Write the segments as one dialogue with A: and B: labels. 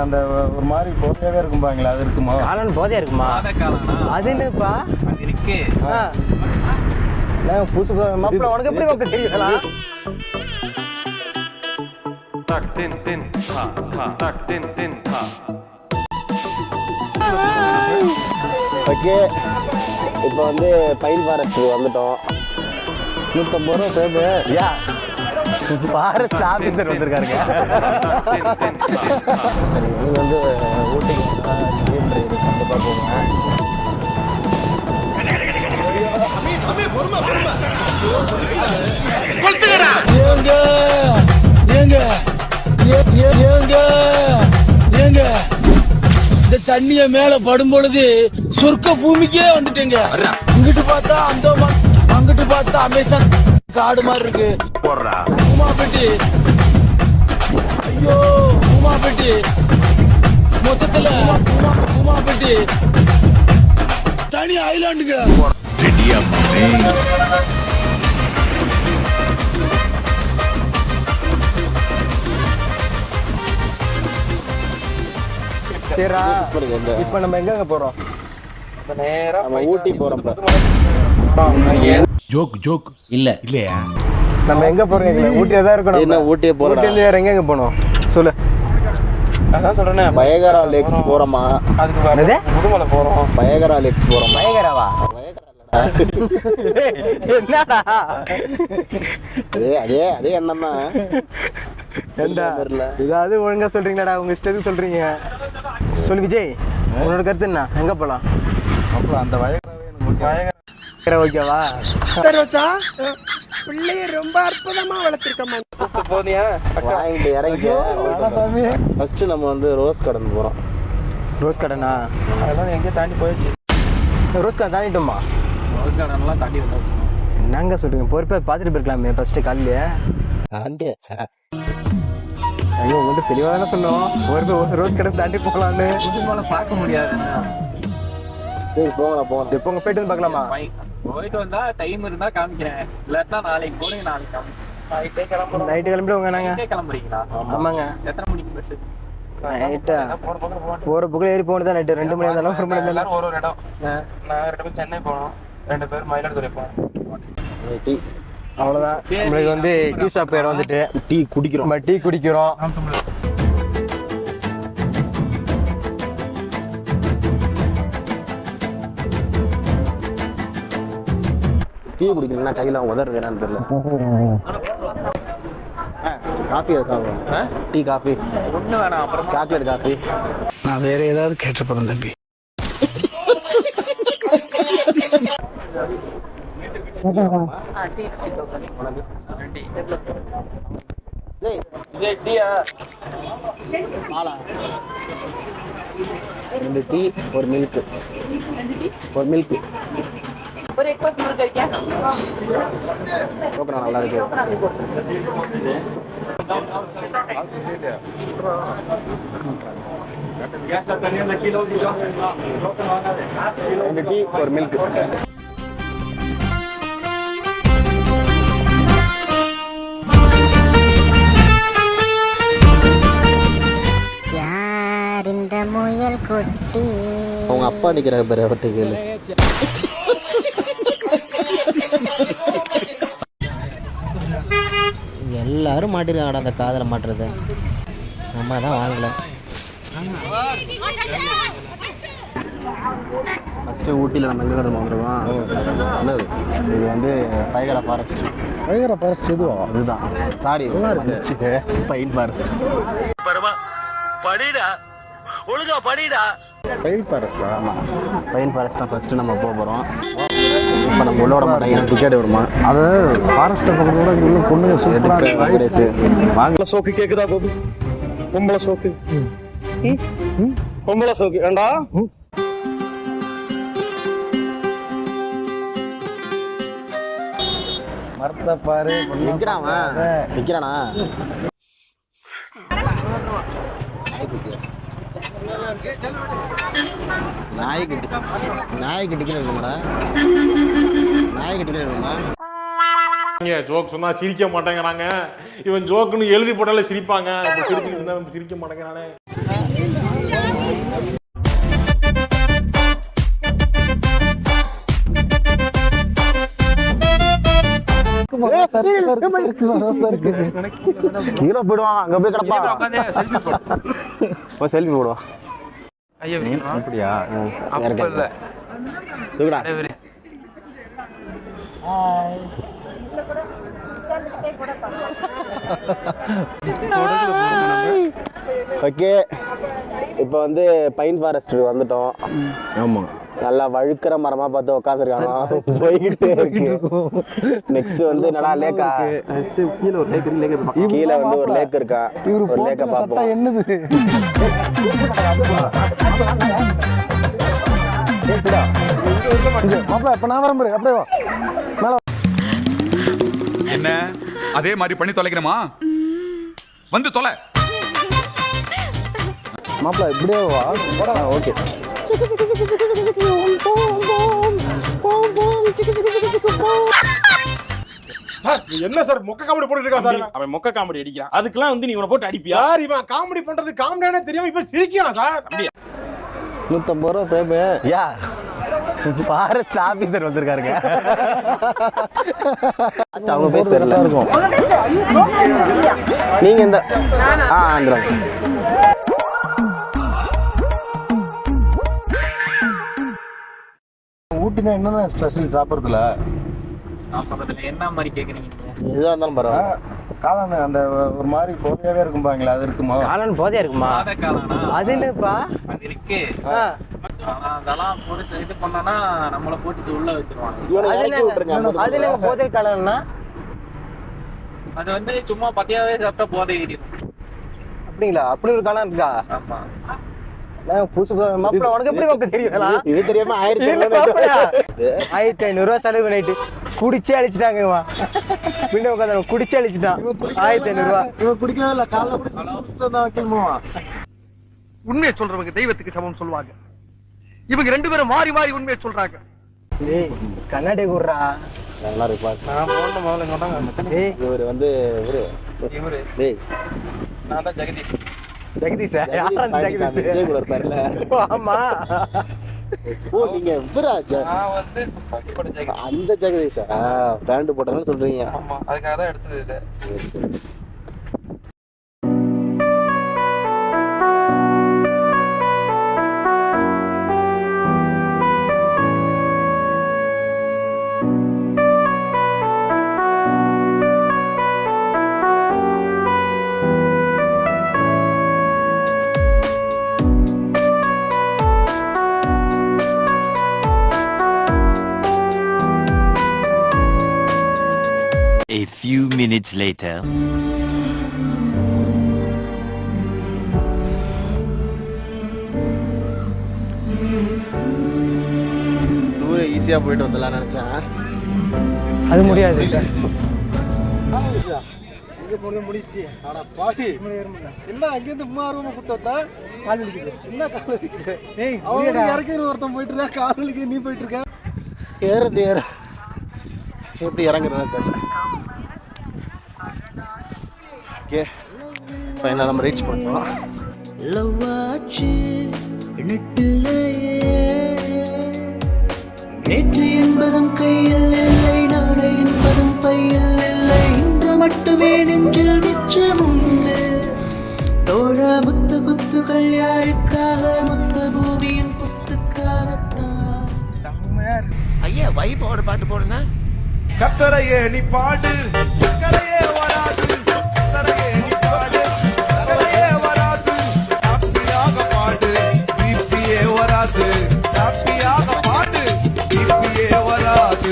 A: அந்த ஒரு மாதிரி போதையாவே இருக்கும்பாங்களா, அது இருக்குமா?
B: காளான் போதையா இருக்குமா? அது என்னப்பா இருக்கு? புதுசு மாப்பிள்ள உனக்கு எப்படி மாப்பிள்ள தெரியுங்களா?
C: ஓகே, இப்போ வந்து பைன் ஃபாரஸ்ட் வந்துட்டோம். 150 ரூபா சேவு.
B: யா ஃபாரஸ்ட் ஆஃபீஸர் வந்திருக்காருங்க.
C: சரி, நீங்கள் வந்து ஊட்டிக்கு கண்டிப்பாக போங்க.
D: இந்த தண்ணிய மேல படும் பொழுது சொர்க்க பூமிக்கே வந்துட்டீங்க. இங்கிட்டு பார்த்தா அந்தோமான், அங்கிட்டு பார்த்தா அமேசான் காடு மாதிரி இருக்கு. உமாபெட்டி, ஐயோ உமாபெட்டி, மொத்தத்துல உமாபெட்டி தனி ஐலாண்டுங்க.
B: சரிடா, இப்ப நம்ம எங்க போறோம்?
A: நேரா
C: நம்ம ஊட்டி போகிறோம்.
E: ஜோக் இல்ல இல்லையா?
B: நம்ம எங்க போறோம்? ஊட்டியா தான் இருக்கணும்.
C: என்ன ஊட்டியே போறோம்?
B: ஊட்டில வேற எங்க போனோம் சொல்லு.
A: அதான் சொல்றேனே,
C: பயகரா லேக்ஸ் போறோமா?
A: அதுக்கு முதுமலை போறோம்.
C: பயகரா லேக்ஸ் போறோம்.
B: பயங்கரவா? என்னடா
C: அதே எண்ணம் தான்.
B: ஏதாவது ஒழுங்கா சொல்றீங்களாடா? உங்க இஷ்டத்துக்கு சொல்றீங்க. சொல்லு விஜய், உன்னோட கருத்து என்ன? எங்க போலாம்?
A: அப்புறம் அந்த வயகராவே
B: ஓகேவா?
D: பிள்ளைய ரொம்ப அற்புதமா வளர்த்திருக்கமா.
A: போனியா?
C: வாங்கிட்டு இறங்கி ஃபர்ஸ்ட் நம்ம வந்து ரோஸ் கார்டன் போறோம்.
B: ரோஸ் கார்டனா?
A: அதெல்லாம் எங்கேயோ தாண்டி போயிடுச்சு.
B: ரோஸ் கார்டன் தாண்டிட்டோமா?
A: ரோஸ் கார்டன்லாம் தாண்டி வந்தாச்சு.
B: என்னங்க சொல்றீங்க? பொறுப்பா பார்த்துட்டு போயிருக்கலாமே ஃபர்ஸ்ட் காலையிலே.
C: தாண்டியாச்சா?
B: ஐயோ, உங்கள்கிட்ட தெளிவாக தானே சொன்னோம், ஒரு ரோஸ் கடை தாண்டி போகலான்னு.
A: முதுமலை பார்க்க முடியாது.
C: சரி போகலாம்.
B: இப்போ உங்க போயிட்டு வந்து பார்க்கலாமா?
A: போயிட்டு வந்தா டைம் இருந்தா காமிக்கிறேன், இல்லாட்டா நாளைக்கு போறீங்க. நாளைக்கு காமிக்கிறேன்.
B: நைட்டு கிளம்பிடுவோங்க நாங்க.
A: கிளம்புறீங்களா?
B: ஆமாங்க.
A: எத்தனை மணிக்கு பஸ்?
B: நைட்டா போற புக்கில் ஏறி போனது தான். நைட்டு 2 மணி இருந்தாலும் 1 மணி இருந்தாலும்
A: ஒரு இடம். நான் 2 பேர் சென்னை போனோம், 2 பேர் மயிலாடுதுறை போனோம்.
B: அவ்வளோதான். நம்மளுக்கு வந்து டீ ஷாப் இடம் வந்துட்டு
C: டீ குடிக்கிறோம்.
B: நம்ம டீ குடிக்கிறோம்.
C: டீ குடிக்கணும்னா கையில் உதறது வேணான்னு தெரியல. காஃபி சாப்பிடுவோம். டீ காஃபி
A: ஒண்ணு வேணாம், அப்புறம்
C: சாக்லேட் காஃபி.
E: நான் வேற ஏதாவது கேட்டிருப்பேன் தம்பி.
C: ரெண்டு டீ, ஒரு மில்க்.
F: ஒரு एक और क्या
C: டோக்கனா நல்லா இருக்கு. ரெண்டு டீ, ஒரு மில்க்.
F: யார் இந்த முயல் குட்டி?
C: அவங்க அப்பா நிக்கிற பேர் அவர்கிட்ட கேளு. எல்லாரும் மாட்டிருக்காங்கடா அந்த காதலை மாட்டுறது. நம்ம தான் வாங்கல. ஃபஸ்ட்டு ஊட்டியில் நம்ம எங்கே கடமை வந்துருக்கோம். என்னது இது வந்து பயகரா ஃபாரஸ்ட். பயகரா ஃபாரஸ்ட் எதுவோ அதுதான். Sorry, pine forest. படிடா ஒழுங்கா படிடா. Pine forest. ஆமாம், பைன் ஃபாரஸ்ட் தான் ஃபஸ்ட்டு நம்ம போக போகிறோம். இப்போ நம்ம உள்ள விட மாட்டாங்க, டிக்கெட் விடுமா? அது ஃபாரஸ்ட்டை பக்கத்தோட உள்ள பொண்ணுங்க சூப்பராக வாங்கல.
A: சோக்கு கேக்குதா பாபு? பொம்பளை சோக்கு, பொம்பளை சோக்கு ஏண்டா? மரத்தை பாரு.
C: நிக்கிறானா? நாய்க்கு டிக்கெட் இருக்குமாடா? நாய்க்கு டிக்கெட் இருக்குமா?
G: ஜோக் சொன்னா சிரிக்க மாட்டேங்கிறாங்க. இவன் ஜோக்குன்னு எழுதி போட்டாலே சிரிப்பாங்க. சிரிக்க மாட்டேங்கிறானே.
C: ஹீரோ போயிடுவான் அங்க போய் கிடப்பா போய் செல்ஃபி போடுவான்
A: ஐயா
C: அப்படியா
A: அப்ப இல்ல
C: இதுடா ஓகே இப்போ வந்து பைன் ஃபாரஸ்ட் வந்துட்டோம். ஆமாம் நல்லா வழுக்கிற மரமா பார்த்து உட்காந்துருக்காங்க போய்கிட்டே இருக்கு. நெக்ஸ்ட் வந்து என்னடா லேக்கா கீழே ஒரு லேக் இருக்கு. கீழே வந்து ஒரு லேக் இருக்கா. ஒரு லேக்கை பார்ப்போம். என்னது மாப்பிள்ள இப்ப நான் வரேன் அப்படியே மேல
H: என்ன அதே மாதிரி பண்ணி தொலைக்கிறமா வந்து தொலை
C: மாப்பிள்ள இப்படியே வா. ஓகே
G: என்ன சார் மொக்க காமெடி போட்டுட்டு இருக்கா சார்?
I: அவன் மொக்க காமெடி அடிக்கிறான். அதுக்கெல்லாம் வந்து நீ இவனை போட்டு அடிப்பியா?
G: சார் இவன் காமெடி பண்றது காமெடியானே தெரியாம இப்ப சிரிக்கிறான் சார். அப்படியே
C: 150 ரூபா பிரேமு. யா ஃபாரஸ்ட் ஆபீசர் வந்திருக்காருங்க. அவங்க பேச தெரியல இருக்கும். நீங்க இந்த ஆந்திராங்க ஊட்டினா என்னென்ன ஸ்பெஷல் சாப்பிட்றதுல
A: என்ன மாதிரி கேக்குறீங்க?
C: எதுவாக இருந்தாலும் பரவாயில்ல. காளான் அந்த ஒரு மாதிரி போதையாவே இருக்கும்பாங்களா, அது இருக்குமா?
B: காளான் போதையா இருக்குமா? அது என்னப்பா?
A: அது இருக்கு. அதெல்லாம் போட்டு இது பண்ணா நம்மள போட்டு உள்ள வச்சிருவாங்க.
B: அது என்ன போதை காளான்னா?
A: அது வந்து சும்மா பத்தியாவே சாப்பிட்டா போதை ஏறிடும்.
B: அப்படிங்களா? அப்படி ஒரு காளான் இருக்கா?
A: ஆமா.
B: புதுசு மாப்பிள்ள உனக்கு எப்படி மாப்பிள்ள தெரியுங்களா?
C: இது தெரியாம
B: 1500 ரூபா செலவு பண்ணிட்டு குடிச்சே அழிச்சிட்டாங்க. பின்ன உட்காந்து குடிச்சே அழிச்சிட்டான். 1500 ரூபா
C: இவன் குடிக்கவே இல்லை. காலைல குடிச்சு வைக்கணுமா?
E: உண்மையை சொல்றவங்க தெய்வத்துக்கு சமம் சொல்லுவாங்க. இவங்க 2 பேரும் மாறி மாறி உண்மையை சொல்றாங்க.
B: ஏய் கண்ணாடி குடுறா.
C: நல்லா இருப்பா.
A: நான் போன முதல்ல கொண்டாங்க.
B: ஏய்
C: இவர் வந்து
A: இவரு
C: டேய்
A: நான் தான் ஜெகதீஷ்.
B: ஜெகதீஷா? யாரா ஜெகதீஷ்?
C: கூட இருப்பாருல்ல.
B: ஆமா.
C: ஓ நீங்க இவராஜா?
A: நான் வந்து பக்கிப்பட ஜெகதீஷ்.
C: அந்த ஜெகதீஷா? பேண்ட் போட்டனால சொல்றீங்க.
A: ஆமா, அதுக்காக தான் எடுத்தது இது.
C: சரி சரி.
J: A few minutes later.
C: தூரம் ஈஸியா போயிட்டு வந்துடலாம் நினைச்சேன்.
B: அது முடியாது.
C: முடிச்சு ஆனா பாவி என்ன அங்கேருந்து 3000 கூட்டு வந்தா கால் வலிக்குது. என்ன கால் வலிக்குது? இறக்கி ஒருத்தன் போயிட்டு இருக்கா, கால் வலிக்குது, நீ போயிட்டு இருக்க. ஏறது ஏற எப்படி இறங்குறதுன்னு தெரியல. ஓகே ஃபைனலாக நம்ம ரீச் பண்ணோம்.
D: நேற்று என்பதும் கையில் இல்லை, நாளை என்பதும் பையில் இல்லை, இன்று மட்டுமே நெஞ்சில் மிச்சம் உண்டு. தோழா முத்து குத்துகள் யாருக்காக? முத்து பூமியின் குத்துக்காகத்தான்.
E: ஐயா வைப்போட பாட்டு போடுங்க.
H: கத்தரையே நீ பாடு சக்கரையே வராது கத்தரையே நீ பாடு சக்கரையே வராது ஹாப்பியாக பாடு பிபியே வராது ஹாப்பியாக பாடு பிபியே வராது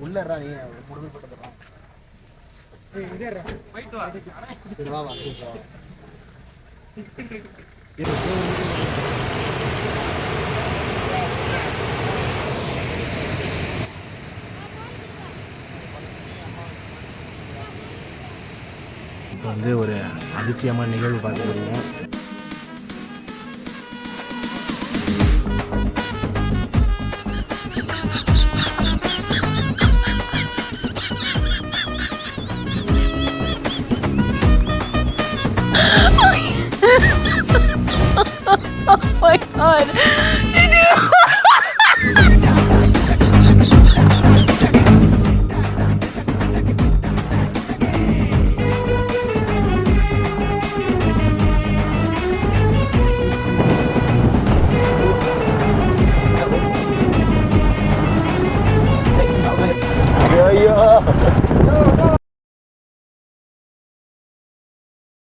C: உள்ளறா நீ முடிவு போட்டுறா. ஏய் இதேறா போய்ட்டு வா. வா வந்து ஒரு அதிசயமான நிகழ்வு பார்க்க போறீங்க.